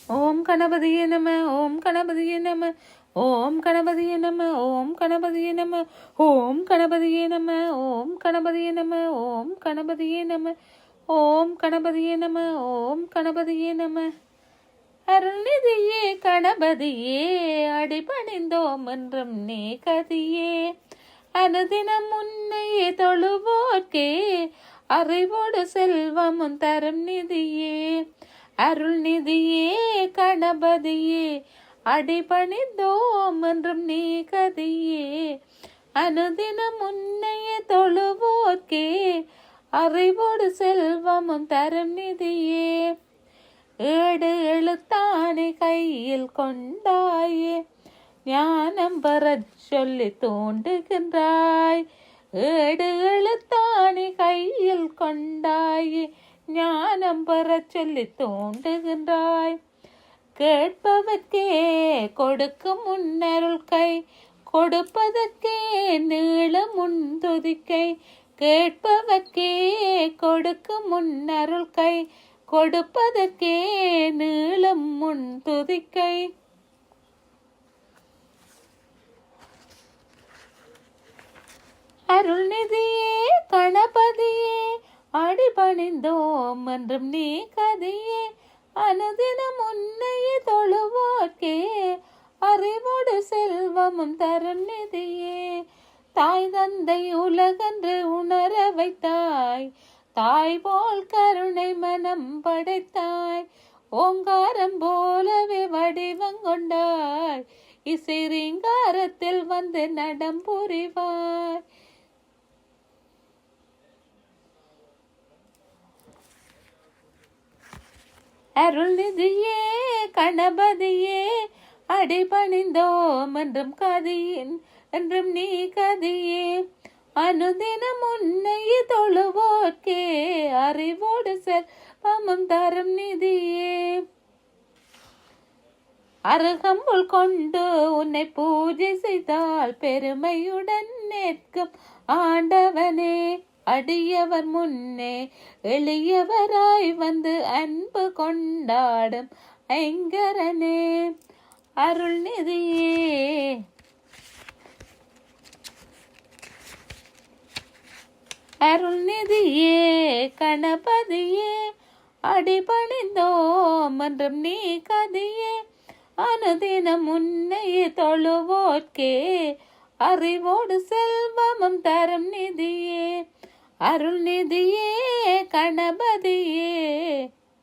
ஓம் கணபதியே நம ஓம் கணபதியே நம ஓம் கணபதியே நம ஓம் கணபதியே நம ஓம் கணபதியே நம ஓம் கணபதியே நம ஓம் கணபதியே நம ஓம் கணபதியே நம ஓம் கணபதியே நம அருள்நிதியே கணபதியே அடிபணிந்தோம் என்றும் நீ கதியே அனுதினம் உன்னையே தொழுவோர்க்கே அறிவோடு செல்வமும் தரும் நிதியே அருள்நிதியே கணபதியே அடிபணிந்தோம் என்றும் நீ கதியே அனுதினம் உன்னையே தொழுவோர்க்கே அறிவோடு செல்வமும் தரும் நிதியே ஏடு எழுத்தானை கையில் கொண்டாயே ஞானம் பெறச் சொல்லி தோண்டுகின்றாய் ஏடு எழுத்தானை கையில் கொண்டாயே ஞானம் பெறச் சொல்லி தோண்டுகின்றாய் கேட்பவர்க்கே கொடுக்கும் முன்னருள் கை கொடுப்பதற்கே நீளம் முன்துதிக்கை கேட்பவர்க்கே கொடுக்கும் முன்னருள் கை கொடுப்பதற்கே நீளம் முன்துதிக்கை அருள்நிதியே கணபதியே அடிபணிந்தோம் என்றும் நீ கதியே அனுதினம் உன்னையே தொழுவோர்க்கே அறிவோடு செல்வமும் தரும் நிதியே தாய் தந்தை உலகன்று உணர வைத்தாய் தாய் போல் கருணை மனம் படைத்தாய் ஓங்காரம் போலவே வடிவங்கொண்டாய் இசைரீங்காரத்தில் வந்து நடம் புரிவாய் அருள்நிதியே கணபதியே அடிபணிந்தோம் என்றும் கதியின் என்றும் நீ கதியே அனுதினம் உன்னையே தொழுவோர்க்கே அறிவோடு செல்வமும் தரும் நிதியே அருகம்புல் கொண்டு உன்னை பூஜை செய்தால் பெருமையுடன் நிற்கும் ஆண்டவனே அடியவர் முன்னே எளியவராய் வந்து அன்பு கொண்டாடும் ஐங்கரனே அருள்நிதியே அருள்நிதியே கணபதியே அடிபணிந்தோம் என்றும் நீ கதியே அனுதினம் உன்னையே தொழுவோர்க்கே அறிவோடு செல்வமும் தரும் நிதியே அருள்நிதியே கணபதியே